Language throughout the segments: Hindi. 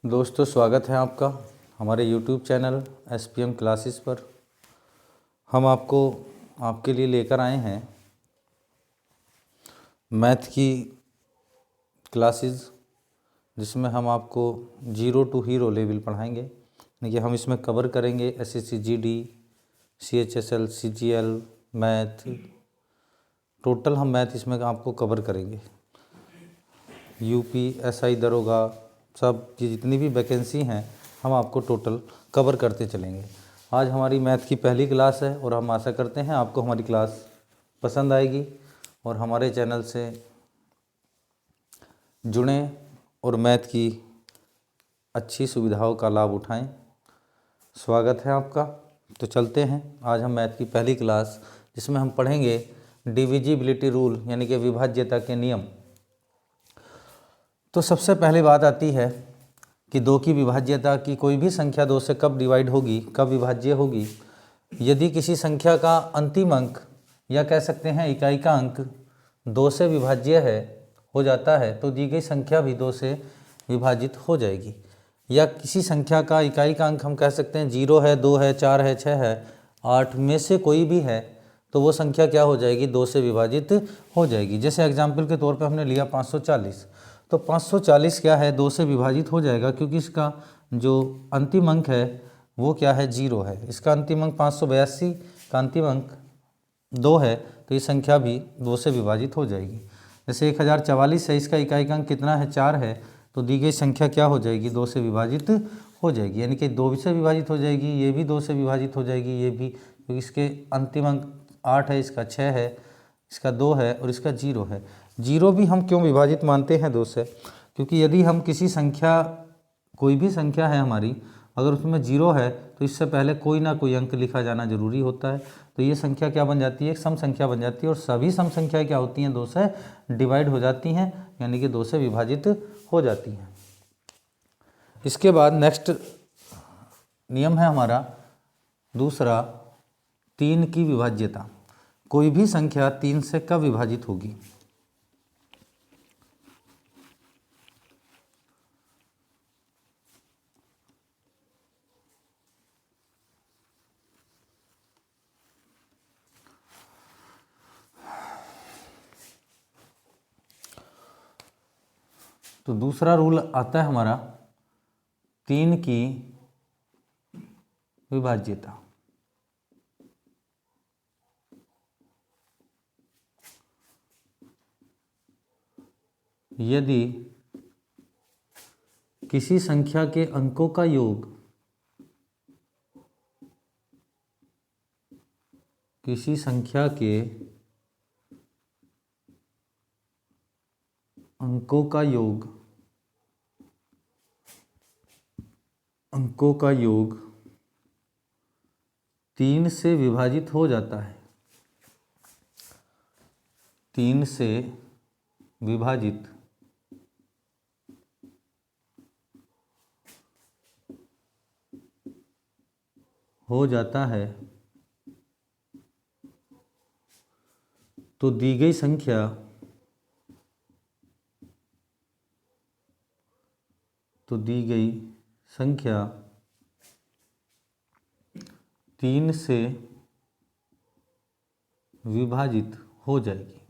दोस्तों, स्वागत है आपका हमारे YouTube चैनल SPM क्लासेस पर। हम आपके लिए लेकर आए हैं मैथ की क्लासेस, जिसमें हम आपको 0 to हीरो लेवल पढ़ाएंगे। यानी कि हम इसमें कवर करेंगे SSC GD, CHSL, CGL math. Total हम मैथ इसमें आपको कवर करेंगे। UP, SI दरोगा, सब की जितनी भी वैकेंसी हैं हम आपको टोटल कवर करते चलेंगे। आज हमारी मैथ की पहली क्लास है और हम आशा करते हैं आपको हमारी क्लास पसंद आएगी और हमारे चैनल से जुड़ें और मैथ की अच्छी सुविधाओं का लाभ उठाएं। स्वागत है आपका। तो चलते हैं आज हम मैथ की पहली क्लास, जिसमें हम पढ़ेंगे डिविजिबिलिटी रूल, यानी कि विभाज्यता के नियम। तो सबसे पहले बात आती है कि दो की विभाज्यता की कोई भी संख्या दो से कब डिवाइड होगी, कब विभाज्य होगी। यदि किसी संख्या का अंतिम अंक या कह सकते हैं इकाई का अंक दो से विभाज्य हो जाता है तो दी गई संख्या भी दो से विभाजित हो जाएगी। या किसी संख्या का इकाई का अंक हम कह सकते हैं 0 है, 2 है, 4 है, 6 है, 8 में से कोई भी है तो वो संख्या क्या हो जाएगी, दो से विभाजित हो जाएगी। जैसे एग्जाम्पल के तौर पर हमने लिया 540, तो 540 क्या है, दो से विभाजित हो जाएगा क्योंकि इसका जो अंतिम अंक है वो क्या है, 0 है। इसका अंतिम अंक 582 का अंतिम अंक 2 है तो ये संख्या भी दो से विभाजित हो जाएगी। जैसे 1044 है, इसका इकाई का अंक कितना है, 4 है, तो दी गई संख्या क्या हो जाएगी, दो से विभाजित हो जाएगी। यानी कि दो से विभाजित हो जाएगी, ये भी दो से विभाजित हो जाएगी, ये भी, क्योंकि इसके अंतिम अंक 8 है, इसका 6 है, इसका 2 है और इसका 0 है। 0 भी हम क्यों विभाजित मानते हैं दो से, क्योंकि यदि हम किसी संख्या, कोई भी संख्या है हमारी, अगर उसमें 0 है तो इससे पहले कोई ना कोई अंक लिखा जाना जरूरी होता है। तो ये संख्या क्या बन जाती है, एक सम संख्या बन जाती है और सभी सम संख्याएं क्या होती हैं, दो से डिवाइड हो जाती हैं, यानी कि दो से विभाजित हो जाती हैं। इसके बाद नेक्स्ट नियम है हमारा दूसरा, 3 की विभाज्यता। कोई भी संख्या 3 से कब विभाजित होगी। तो दूसरा रूल आता है हमारा 3 की विभाज्यता। यदि किसी संख्या के अंकों का योग किसी संख्या के अंकों का योग 3 से विभाजित हो जाता है, 3 से विभाजित हो जाता है तो दी गई संख्या संख्या 3 से विभाजित हो जाएगी,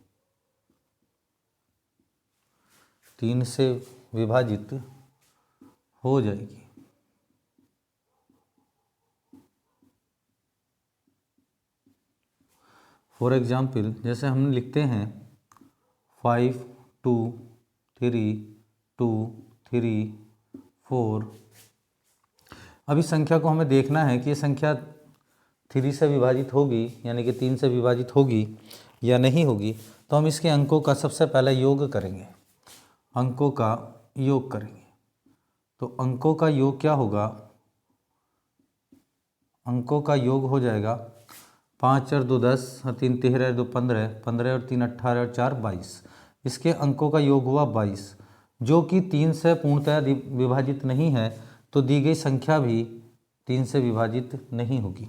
3 से विभाजित हो जाएगी। फॉर एग्जाम्पल, जैसे हम लिखते हैं 5 2 3 2 3 4। अब इस संख्या को हमें देखना है कि ये संख्या 3 से विभाजित होगी, यानी कि 3 से विभाजित होगी या नहीं होगी। तो हम इसके अंकों का सबसे पहले योग करेंगे, अंकों का योग करेंगे। तो अंकों का योग क्या होगा, अंकों का योग हो जाएगा 5 और 2 10, 3 13, 2 15, 15 और 3 18 और 4 22। इसके अंकों का योग हुआ 22, जो कि 3 से पूर्णतः विभाजित नहीं है, तो दी गई संख्या भी 3 से विभाजित नहीं होगी।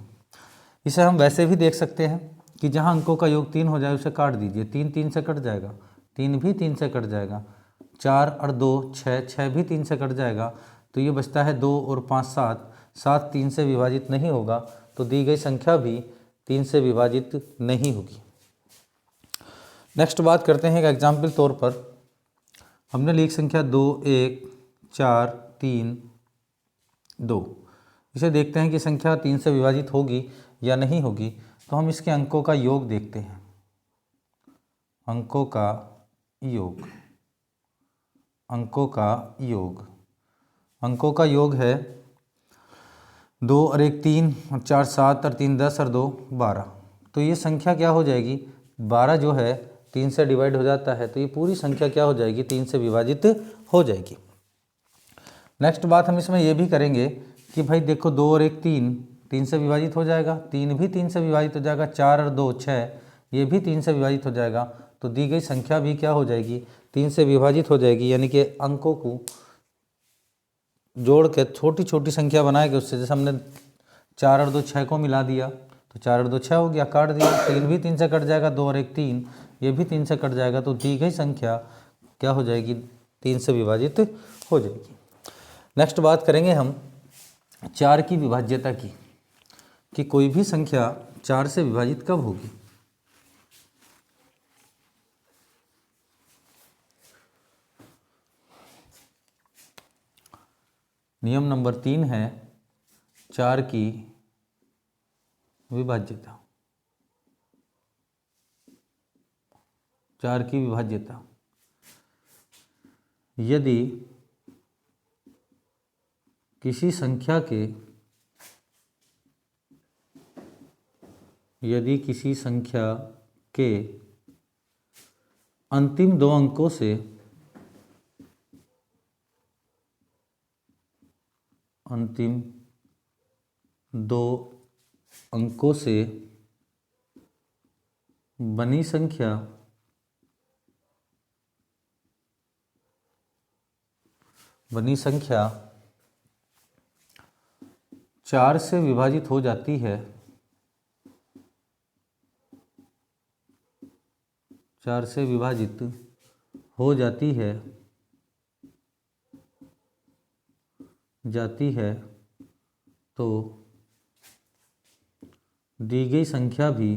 इसे हम वैसे भी देख सकते हैं कि जहां अंकों का योग 3 हो जाए उसे काट दीजिए, 3 3 से कट जाएगा, 3 भी 3 से कट जाएगा, 4 और 2 6, 6 भी 3 से कट जाएगा, तो ये बचता है 2 और 5 7, 7 3 से विभाजित नहीं होगा, तो दी गई संख्या भी 3 से विभाजित नहीं होगी। नेक्स्ट बात करते हैं एक एग्जाम्पल तौर पर। हमने ली संख्या 2 1 4 3 2। इसे देखते हैं कि संख्या 3 से विभाजित होगी या नहीं होगी। तो हम इसके अंकों का योग देखते हैं। अंकों का योग, अंकों का योग, अंकों का योग है 2 और 1 3 और 4 7 और 3 10 और 2 12। तो ये संख्या क्या हो जाएगी, 12 जो है 3 से डिवाइड हो जाता है, तो ये पूरी संख्या क्या हो जाएगी, 3 से विभाजित हो जाएगी। नेक्स्ट बात हम इसमें ये भी करेंगे कि भाई देखो 2 और 1 3, 3 से विभाजित हो जाएगा, 3 भी 3 से विभाजित हो जाएगा, 4 और 2 6, ये भी 3 से विभाजित हो जाएगा। तो दी गई संख्या भी क्या हो जाएगी, 3 से विभाजित हो जाएगी। यानी कि अंकों को जोड़ के छोटी छोटी संख्या बनाएंगे उससे, जैसे हमने 4 और 2 6 को मिला दिया, तो 4 और 2 6 हो गया, काट दिया, 3 भी 3 से कट जाएगा, 2 और 1 3, ये भी 3 से कट जाएगा। तो दी गई संख्या क्या हो जाएगी, 3 से विभाजित हो जाएगी। नेक्स्ट बात करेंगे हम 4 की विभाज्यता की, कि कोई भी संख्या 4 से विभाजित कब होगी। नियम नंबर 3 है 4 की विभाज्यता। 4 की विभाज्यता, यदि किसी संख्या के, यदि किसी संख्या के अंतिम 2 अंकों से अंतिम 2 अंकों से बनी संख्या बनी संख्या 4 से विभाजित हो जाती है, 4 से विभाजित हो जाती है तो दी गई संख्या भी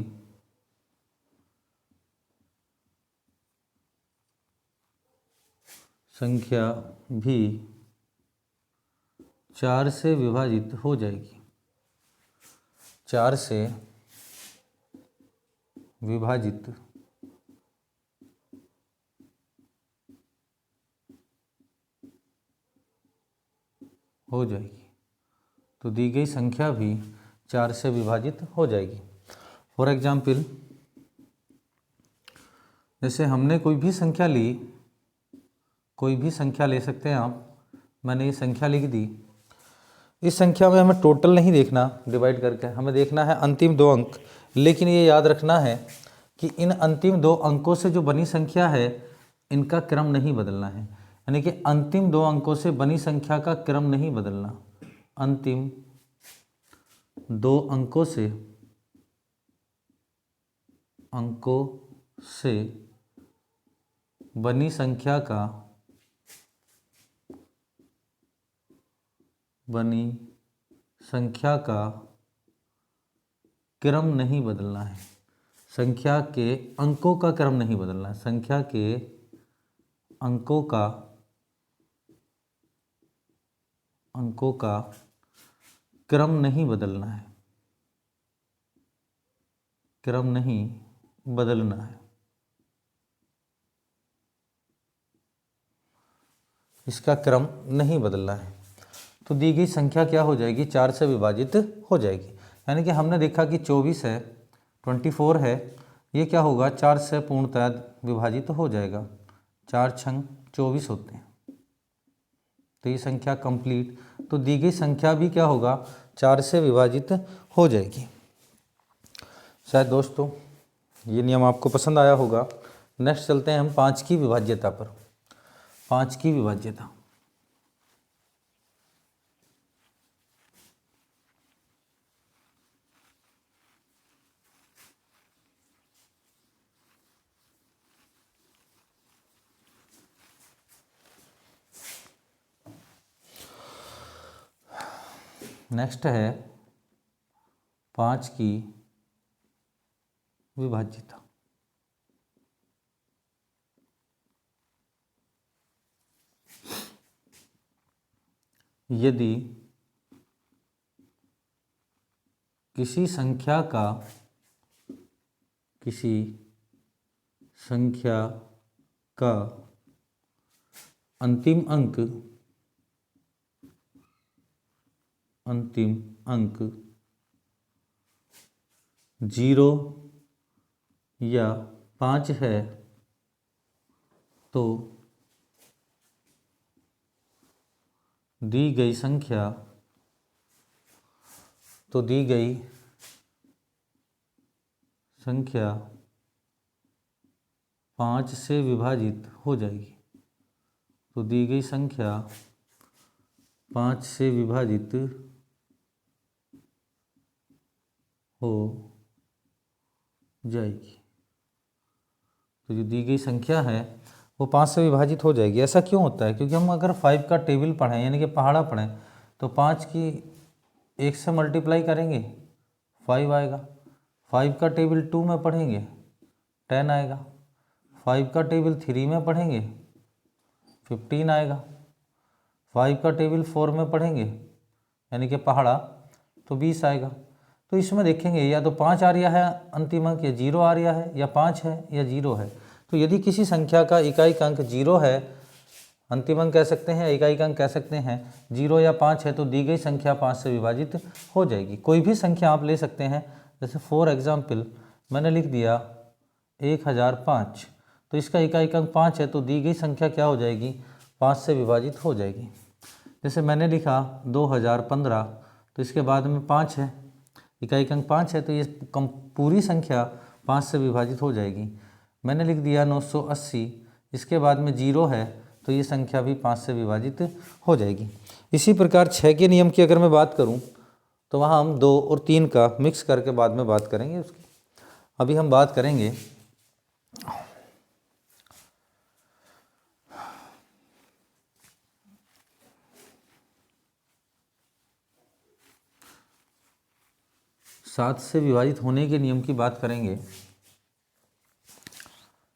संख्या भी 4 से विभाजित हो जाएगी, 4 से विभाजित हो जाएगी। तो दी गई संख्या भी 4 से विभाजित हो जाएगी। फॉर एग्जाम्पल, जैसे हमने कोई भी संख्या ली, कोई भी संख्या ले सकते हैं आप, मैंने ये संख्या लिख दी। इस संख्या में हमें टोटल नहीं देखना डिवाइड करके, हमें देखना है अंतिम 2 अंक। लेकिन ये याद रखना है कि इन अंतिम 2 अंकों से जो बनी संख्या है, इनका क्रम नहीं बदलना है। यानी कि अंतिम 2 अंकों से बनी संख्या का क्रम नहीं बदलना। अंतिम 2 अंकों से बनी संख्या का क्रम नहीं बदलना है। संख्या के अंकों का क्रम नहीं बदलना है। संख्या के अंकों का क्रम नहीं बदलना है, क्रम नहीं बदलना है। इसका क्रम नहीं बदलना है। तो दी गई संख्या क्या हो जाएगी, 4 से विभाजित हो जाएगी। यानी कि हमने देखा कि 24 है, 24 है, ये क्या होगा, 4 से पूर्णतः विभाजित हो जाएगा। 4 छंग 24 होते हैं, तो ये संख्या कंप्लीट। तो दी गई संख्या भी क्या होगा, 4 से विभाजित हो जाएगी। शायद दोस्तों ये नियम आपको पसंद आया होगा। नेक्स्ट चलते हैं हम 5 की विभाज्यता पर। 5 की विभाज्यता, नेक्स्ट है 5 की विभाज्यता। यदि किसी संख्या का अंतिम अंक 0 या 5 है तो दी गई संख्या 5 से विभाजित हो जाएगी। तो दी गई संख्या 5 से विभाजित हो जाएगी। तो जो दी गई संख्या है वो 5 से विभाजित हो जाएगी। ऐसा क्यों होता है? क्योंकि हम अगर 5 का टेबल पढ़ें यानी कि पहाड़ा पढ़ें तो 5 की 1 से मल्टीप्लाई करेंगे 5 आएगा। 5 का टेबल 2 में पढ़ेंगे 10 आएगा। 5 का टेबल 3 में पढ़ेंगे 15 आएगा। 5 का टेबल 4 में पढ़ेंगे यानी कि पहाड़ा तो 20 आएगा। तो इसमें देखेंगे या तो 5 आ रहा है अंतिम अंक या 0 आ रहा है, या 5 है या 0 है। तो यदि किसी संख्या का इकाई अंक 0 है, अंतिम अंक कह सकते हैं, इकाई अंक कह सकते हैं, 0 या 5 है तो दी गई संख्या 5 से विभाजित हो जाएगी। कोई भी संख्या आप ले सकते हैं, जैसे फॉर एग्जाम्पल मैंने लिख दिया 1005, तो इसका इकाई अंक 5 है तो दी गई संख्या क्या हो जाएगी? 5 से विभाजित हो जाएगी। जैसे मैंने लिखा 2015, तो इसके बाद में 5 है, इकाई अंक 5 है तो ये पूरी संख्या 5 से विभाजित हो जाएगी। मैंने लिख दिया 980, इसके बाद में 0 है तो ये संख्या भी 5 से विभाजित हो जाएगी। इसी प्रकार 6 के नियम की अगर मैं बात करूं तो वहाँ हम 2 और 3 का मिक्स करके बाद में बात करेंगे उसकी। अभी हम बात करेंगे सात से विभाजित होने के नियम की बात करेंगे।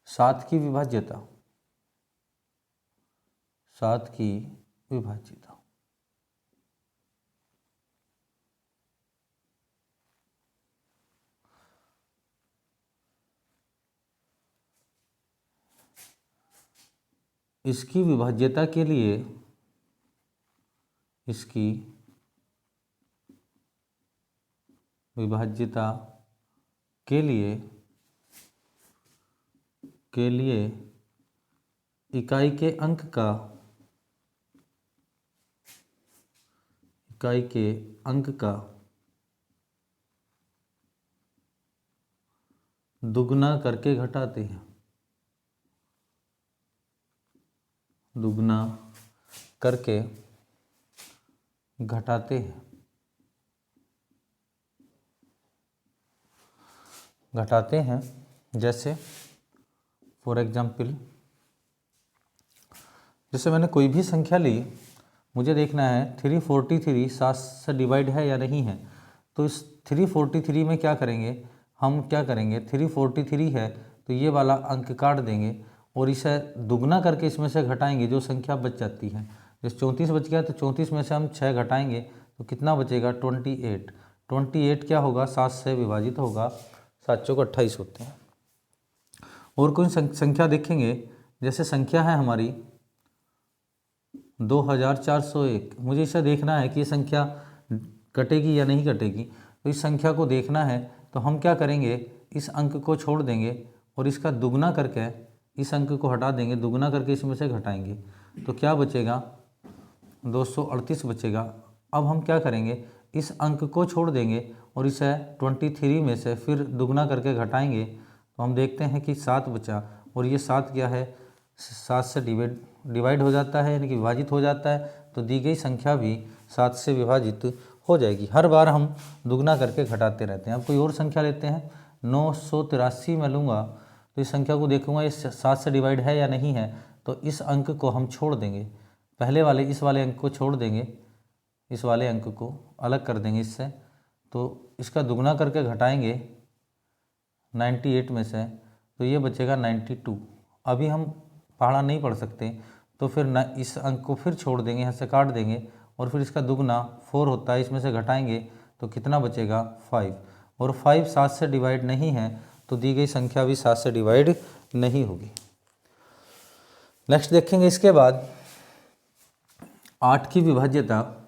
7 की विभाज्यता, 7 की विभाज्यता। इसकी विभाज्यता के लिए इकाई के अंक का दुगना करके घटाते हैं। दुगना करके घटाते हैं। जैसे फॉर एग्जाम्पल, जैसे मैंने कोई भी संख्या ली, मुझे देखना है 343 7 से डिवाइड है या नहीं है। तो इस 343 में क्या करेंगे, हम क्या करेंगे, 343 है तो ये वाला अंक काट देंगे और इसे दुगना करके इसमें से घटाएंगे, जो संख्या बच जाती है। जैसे 34 बच गया तो 34 में से हम 6 घटाएंगे तो कितना बचेगा? 28। 28 क्या होगा? 7 से विभाजित होगा। 7 चौक 28 होते हैं। और कोई संख्या देखेंगे, जैसे संख्या है हमारी 2401, मुझे इसे देखना है कि ये संख्या कटेगी या नहीं कटेगी। तो इस संख्या को देखना है तो हम क्या करेंगे, इस अंक को छोड़ देंगे और इसका दुगना करके इस अंक को हटा देंगे, दुगना करके इसमें से घटाएंगे तो क्या बचेगा? 238 बचेगा। अब हम क्या करेंगे, इस अंक को छोड़ देंगे और इसे 23 में से फिर दुगना करके घटाएंगे तो हम देखते हैं कि 7 बचा। और ये 7 क्या है? 7 से डिवाइड हो जाता है यानी कि विभाजित हो जाता है। तो दी गई संख्या भी 7 से विभाजित हो जाएगी। हर बार हम दुगना करके घटाते रहते हैं। अब कोई और संख्या लेते हैं, 983 में लूँगा तो इस संख्या को देखूंगा ये 7 से डिवाइड है या नहीं है। तो इस अंक को हम छोड़ देंगे, पहले वाले इस वाले अंक को छोड़ देंगे, इस वाले अंक को अलग कर देंगे इससे, तो इसका दुगना करके घटाएंगे 98 में से, तो ये बचेगा 92। अभी हम पहाड़ा नहीं पढ़ सकते, तो फिर न इस अंक को फिर छोड़ देंगे, यहाँ से काट देंगे, और फिर इसका दुगना 4 होता है, इसमें से घटाएंगे तो कितना बचेगा 5। और 5 7 से डिवाइड नहीं है, तो दी गई संख्या भी 7 से डिवाइड नहीं होगी। नेक्स्ट देखेंगे इसके बाद 8 की विभाज्यता।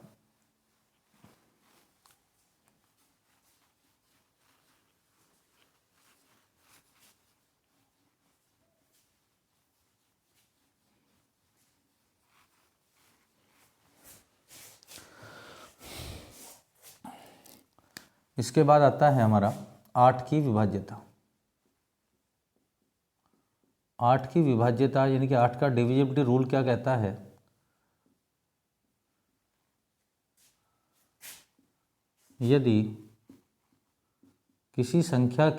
इसके बाद आता है हमारा 8 की विभाज्यता। 8 की विभाज्यता यानी कि 8 का डिविजिबिलिटी रूल क्या कहता है, यदि किसी संख्या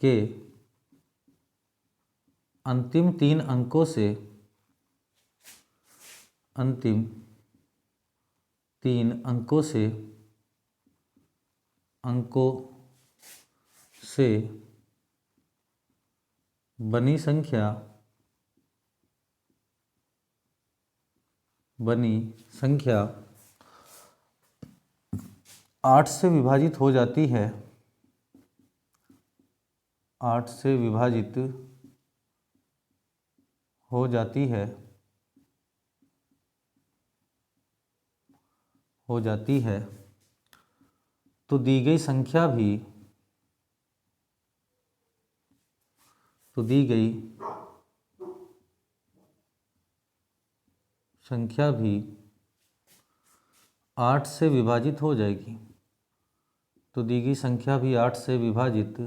के अंतिम 3 अंकों से बनी संख्या 8 से विभाजित हो जाती है, 8 से विभाजित हो जाती है, तो दी गई संख्या भी 8 से विभाजित हो जाएगी, तो दी गई संख्या भी 8 से विभाजित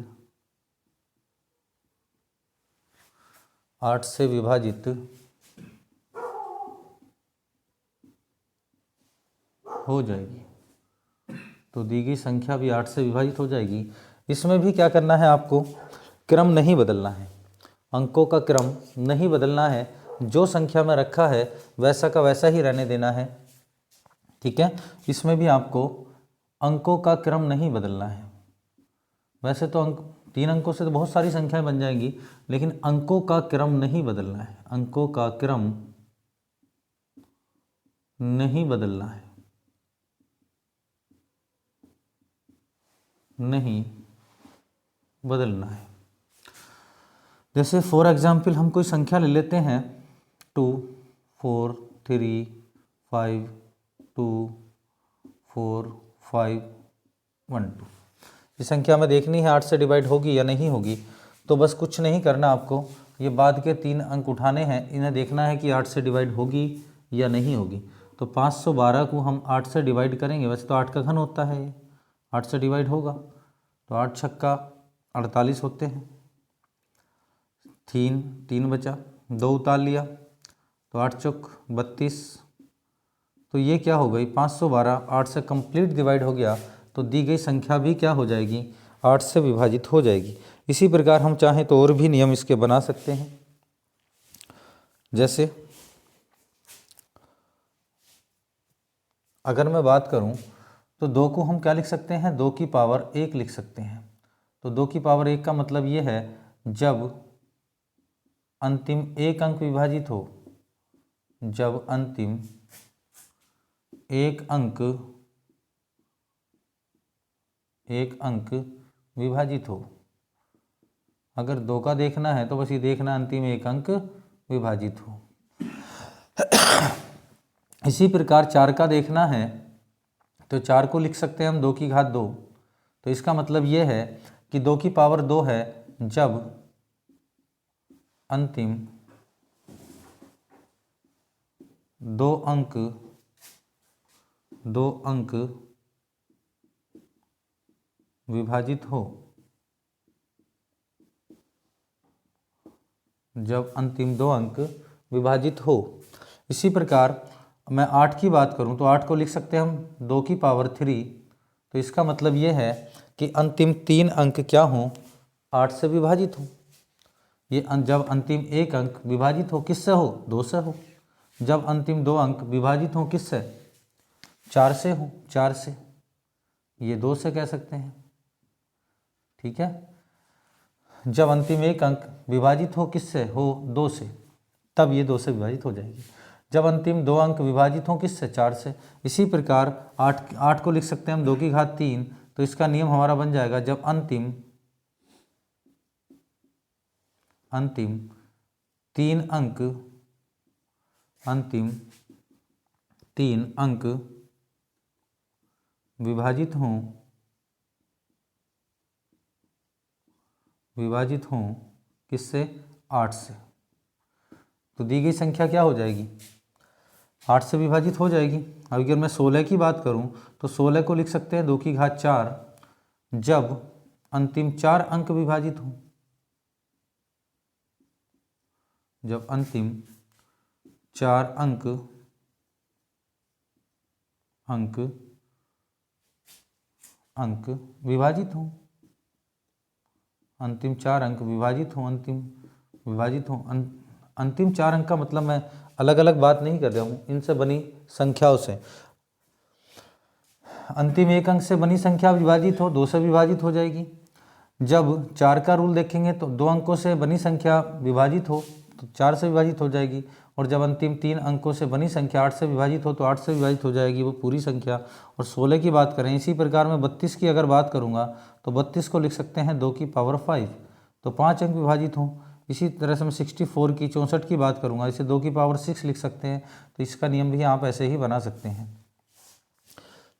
हो जाएगी, तो दी गई संख्या भी 8 से विभाजित हो जाएगी। इसमें भी क्या करना है आपको, क्रम नहीं बदलना है, अंकों का क्रम नहीं बदलना है, जो संख्या में रखा है वैसा का वैसा ही रहने देना है, ठीक है। इसमें भी आपको अंकों का क्रम नहीं बदलना है। वैसे तो 3 अंकों से तो बहुत सारी संख्याएं बन जाएंगी, लेकिन अंकों का क्रम नहीं बदलना है, अंकों का क्रम नहीं बदलना है, जैसे फॉर एग्जाम्पल हम कोई संख्या ले लेते हैं 2 4 3 5 2 4 5 1 2। ये संख्या में देखनी है 8 से डिवाइड होगी या नहीं होगी, तो बस कुछ नहीं करना आपको, ये बाद के 3 अंक उठाने हैं, इन्हें देखना है कि 8 से डिवाइड होगी या नहीं होगी। तो 512 को हम 8 से डिवाइड करेंगे, वैसे तो 8 का घन होता है, 8 से डिवाइड होगा, तो 8 छक्का 48 होते हैं, 3 बचा, 2 उतार लिया, तो 8 चौक 32। तो ये क्या हो गई, 512 8 से कंप्लीट डिवाइड हो गया, तो दी गई संख्या भी क्या हो जाएगी, 8 से विभाजित हो जाएगी। इसी प्रकार हम चाहें तो और भी नियम इसके बना सकते हैं, जैसे अगर मैं बात करूं तो 2 को हम क्या लिख सकते हैं, 2 की पावर 1 लिख सकते हैं। तो 2 की पावर 1 का मतलब ये है जब अंतिम एक अंक विभाजित हो, जब अंतिम एक अंक विभाजित हो। अगर 2 का देखना है तो बस ये देखना अंतिम एक अंक विभाजित हो। इसी प्रकार 4 का देखना है तो 4 को लिख सकते हैं हम 2 की घात 2। तो इसका मतलब ये है कि 2 की पावर 2 है जब अंतिम 2 अंक विभाजित हो, जब अंतिम 2 अंक विभाजित हो। इसी प्रकार मैं 8 की बात करूं तो 8 को लिख सकते हैं हम 2 की पावर 3। तो इसका मतलब ये है कि अंतिम 3 अंक क्या हों, 8 से विभाजित हों। ये जब अंतिम एक अंक विभाजित हो किससे हो, 2 से हो। जब अंतिम 2 अंक विभाजित हो किससे, 4 से हो, 4 से, ये 2 से कह सकते हैं, ठीक है। जब अंतिम एक अंक विभाजित हो किससे हो, 2 से, तब ये 2 से विभाजित हो जाएगी। जब अंतिम 2 अंक विभाजित हो किससे, 4 से। इसी प्रकार 8 को लिख सकते हैं हम 2 की घात 3, तो इसका नियम हमारा बन जाएगा जब अंतिम 3 अंक विभाजित हों किससे, 8 से। तो दी गई संख्या क्या हो जाएगी, 8 से विभाजित हो जाएगी। अब अगर मैं 16 की बात करूं तो 16 को लिख सकते हैं 2 की घात 4 जब अंतिम 4 अंक विभाजित हों। जब अंतिम 4 अंक विभाजित हों, अंतिम 4 अंक विभाजित हों, अंतिम 4 अंक का मतलब मैं अलग अलग बात नहीं कर रहा हूँ, इनसे बनी संख्याओं से। अंतिम 1 अंक से बनी संख्या विभाजित हो, 2 से विभाजित हो जाएगी। जब 4 का रूल देखेंगे तो 2 अंकों से बनी संख्या विभाजित हो तो 4 से विभाजित हो जाएगी, और जब अंतिम 3 अंकों से बनी संख्या 8 से विभाजित हो तो 8 से विभाजित हो जाएगी वो पूरी संख्या। और 16 की बात करें, इसी प्रकार मैं 32 की अगर बात करूँगा तो 32 को लिख सकते हैं 2 की पावर 5, तो 5 अंक विभाजित हों। इसी तरह से मैं 64 की 64 की बात करूँगा, इसे 2 की पावर 6 लिख सकते हैं, तो इसका नियम भी आप ऐसे ही बना सकते हैं,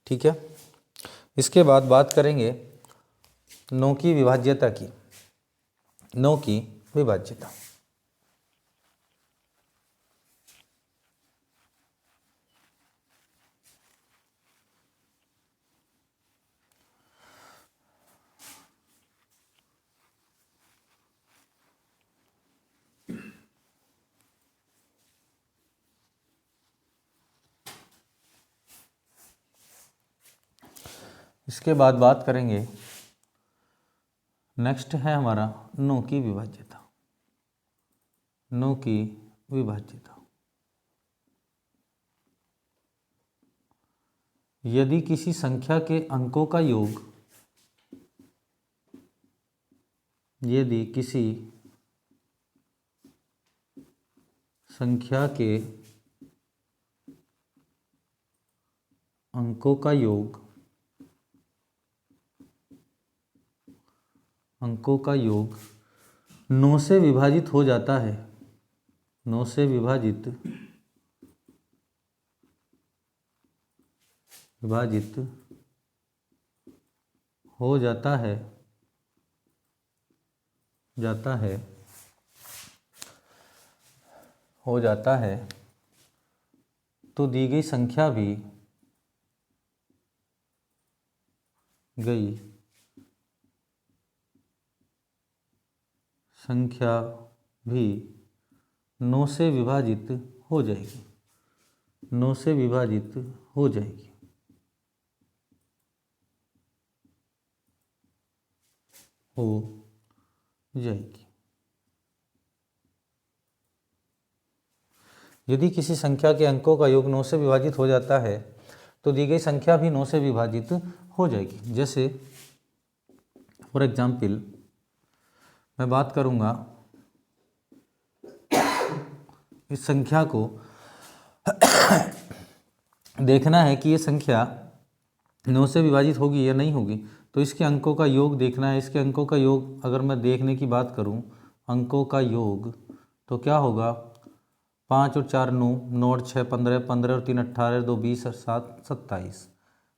ठीक है। इसके बाद बात करेंगे 9 की विभाज्यता की। 9 की विभाज्यता, इसके बाद बात करेंगे, नेक्स्ट है हमारा 9 की विभाज्यता। 9 की विभाज्यता, यदि किसी संख्या के अंकों का योग, यदि किसी संख्या के अंकों का योग 9 से विभाजित हो जाता है, 9 से विभाजित हो जाता है, तो दी गई संख्या भी 9 से विभाजित हो जाएगी, 9 से विभाजित हो जाएगी। यदि किसी संख्या के अंकों का योग 9 से विभाजित हो जाता है तो दी गई संख्या भी 9 से विभाजित हो जाएगी। जैसे फॉर एग्जाम्पल मैं बात करूंगा, इस संख्या को देखना है कि ये संख्या 9 से विभाजित होगी या नहीं होगी, तो इसके अंकों का योग देखना है। इसके अंकों का योग अगर मैं देखने की बात करूं, अंकों का योग तो क्या होगा, 5 और 4 9, 9 और 6 15, 15 और 3 18, 2 20 और 7 27,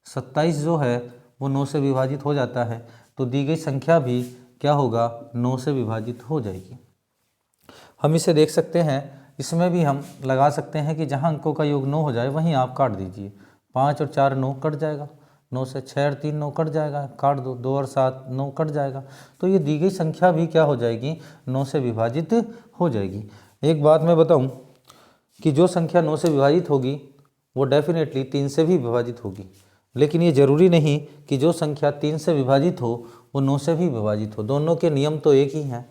27 जो है वो 9 से विभाजित हो जाता है, तो दी गई संख्या भी क्या होगा, 9 से विभाजित हो जाएगी। हम इसे देख सकते हैं, इसमें भी हम लगा सकते हैं कि जहां अंकों का योग 9 हो जाए वहीं आप काट दीजिए। 5 और 4 9 कट जाएगा, 9 से 6 और 3 9 कट जाएगा, काट दो, 2 और 7 9 कट जाएगा, तो ये दी गई संख्या भी क्या हो जाएगी, 9 से विभाजित हो जाएगी। एक बात मैं बताऊं कि जो संख्या 9 से विभाजित होगी वो डेफिनेटली 3 से भी विभाजित होगी, लेकिन ये जरूरी नहीं कि जो संख्या 3 से विभाजित हो वो 9 से भी विभाजित हो। दोनों के नियम तो एक ही हैं।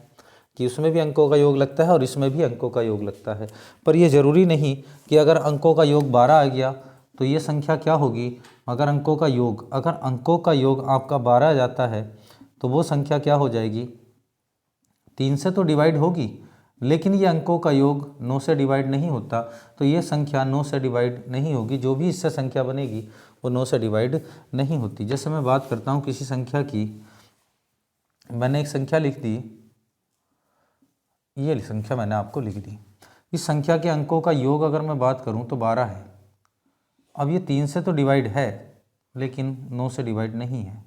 कि उसमें भी अंकों का योग लगता है और इसमें भी अंकों का योग लगता है। पर यह ज़रूरी नहीं कि अगर अंकों का योग 12 आ गया तो ये संख्या क्या होगी। अगर अंकों का योग आपका 12 आ जाता है तो वो संख्या क्या हो जाएगी, 3 से तो डिवाइड होगी, लेकिन ये अंकों का योग 9 से डिवाइड नहीं होता, तो ये संख्या 9 से डिवाइड नहीं होगी। जो भी इससे संख्या बनेगी वो 9 से डिवाइड नहीं होती। जैसे मैं बात करता हूँ किसी संख्या की, मैंने एक संख्या लिख दी, ये संख्या मैंने आपको लिख दी। इस संख्या के अंकों का योग अगर मैं बात करूँ तो 12 है। अब ये 3 से तो डिवाइड है लेकिन 9 से डिवाइड नहीं है,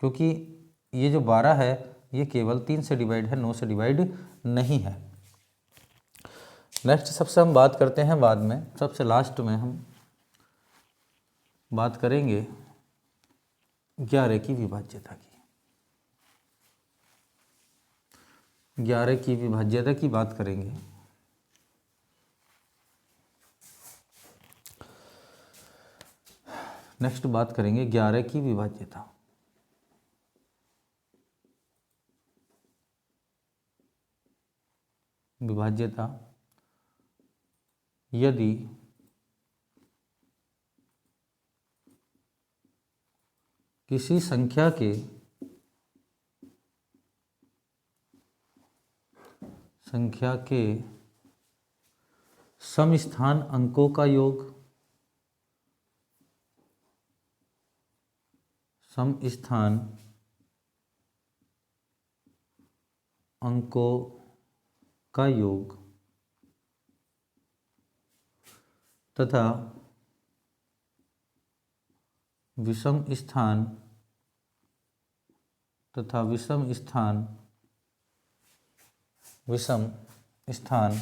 क्योंकि ये जो 12 है ये केवल 3 से डिवाइड है, 9 से डिवाइड नहीं है। नेक्स्ट सबसे हम बात करते हैं बाद में, सबसे लास्ट में हम बात करेंगे 11 की विभाज्यता की। 11 की विभाज्यता की बात करेंगे। नेक्स्ट बात करेंगे 11 की विभाज्यता। विभाज्यता यदि किसी संख्या के सम स्थान अंकों का योग तथा विषम स्थान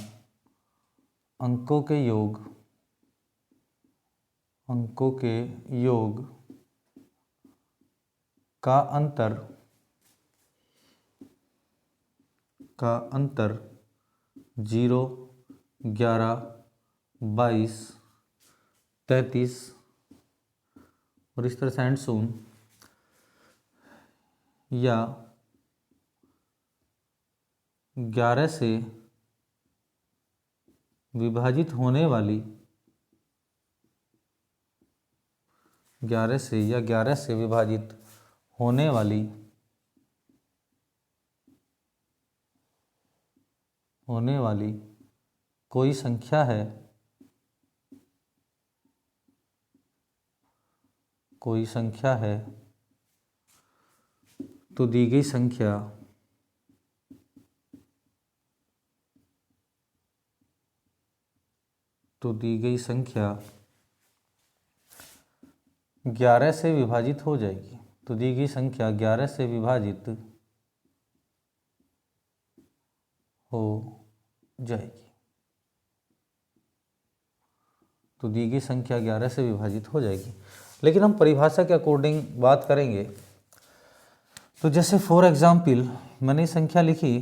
अंकों के योग का अंतर 0, 11, 22, 33 और इस तरह से एंड सून, या 11 से विभाजित होने वाली 11 से विभाजित होने वाली कोई संख्या है, तो दी गई संख्या ग्यारह से विभाजित हो जाएगी। तो दी गई संख्या 11 से विभाजित हो जाएगी। तो दी गई संख्या 11 से विभाजित हो जाएगी। लेकिन हम परिभाषा के अकॉर्डिंग बात करेंगे। तो जैसे फॉर एग्जाम्पल मैंने संख्या लिखी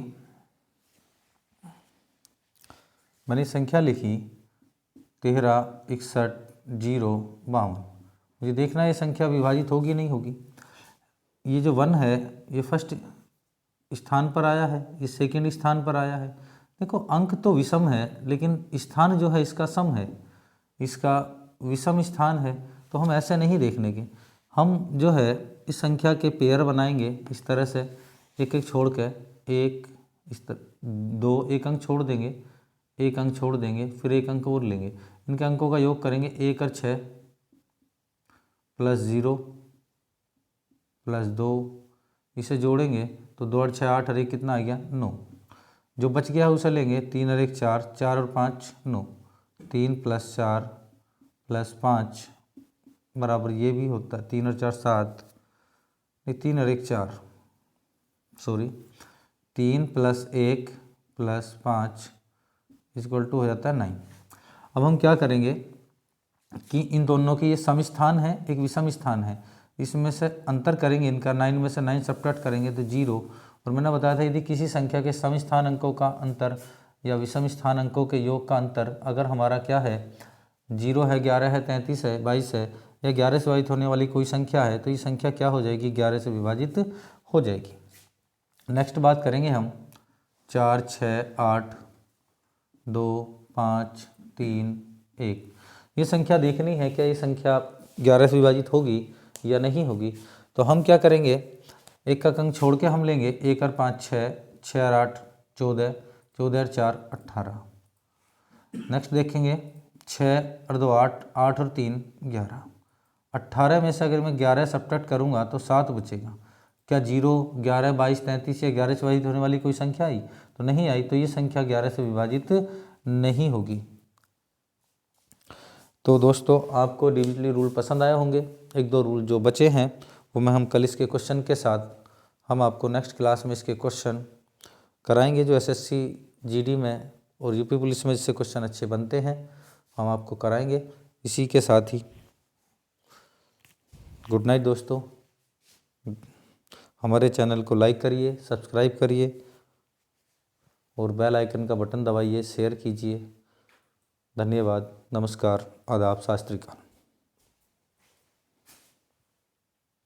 13, 61, 0, 52। मुझे देखना है ये संख्या विभाजित होगी नहीं होगी। ये जो 1 है ये फर्स्ट स्थान पर आया है, ये सेकंड स्थान पर आया है। देखो अंक तो विषम है लेकिन स्थान जो है इसका सम है, इसका विषम स्थान है। तो हम ऐसे नहीं देखने के, हम जो है इस संख्या के पेयर बनाएंगे इस तरह से, एक एक छोड़ के, एक इस तरह 2, एक अंक छोड़ देंगे, एक अंक छोड़ देंगे, फिर एक अंक और लेंगे। इनके अंकों का योग करेंगे 1 और 6 + 0 + 2, इसे जोड़ेंगे तो 2 और 6 8 और 1 कितना आ गया 9। जो बच गया उसे लेंगे 3 और 1 4, 4 और 5 9, 3 + 4 + 5 बराबर ये भी होता है 3 और 4 7, नहीं 3 और 1 4, सॉरी 3 + 1 + 5 = हो जाता है 9। अब हम क्या करेंगे कि इन दोनों की ये सम स्थान है, एक विषम स्थान है, इसमें से अंतर करेंगे इनका, 9 में से 9 सब्ट्रैक्ट करेंगे तो 0। और मैंने बताया था यदि किसी संख्या के सम स्थान अंकों का अंतर या विषम स्थान अंकों के योग का अंतर अगर हमारा क्या है 0 है, 11 है, 33 है, 22 है, या 11 से विभाजित होने वाली कोई संख्या है, तो ये संख्या क्या हो जाएगी 11 से विभाजित हो जाएगी। नेक्स्ट बात करेंगे हम 4, 6, 8, 2, 5, 3, 1। ये संख्या देखनी है क्या ये संख्या 11 से विभाजित होगी या नहीं होगी। तो हम क्या करेंगे, एक का अंक छोड़ के हम लेंगे 1 और 5 6, 6 और 8 14, 14 और 4 18। नेक्स्ट देखेंगे 6 और 2 8, 8 और 3 11। 18 में से अगर मैं 11 सब्ट्रैक्ट करूँगा तो 7 बचेगा। क्या 0, 11, 22, 33 या 11 से विभाजित होने वाली कोई संख्या आई? तो नहीं आई, तो ये संख्या 11 से विभाजित नहीं होगी। तो दोस्तों आपको डिविजनली रूल पसंद आए होंगे। एक दो रूल जो बचे हैं वो मैं हम कल इसके क्वेश्चन के साथ हम आपको नेक्स्ट क्लास में इसके क्वेश्चन कराएंगे, जो एसएससी जीडी में और यूपी पुलिस में जिससे क्वेश्चन अच्छे बनते हैं हम आपको कराएंगे। इसी के साथ ही गुड नाइट दोस्तों। हमारे चैनल को लाइक करिए, सब्सक्राइब करिए और बेल आइकन का बटन दबाइए, शेयर कीजिए। धन्यवाद, नमस्कार, आदाब, सत श्री अकाल।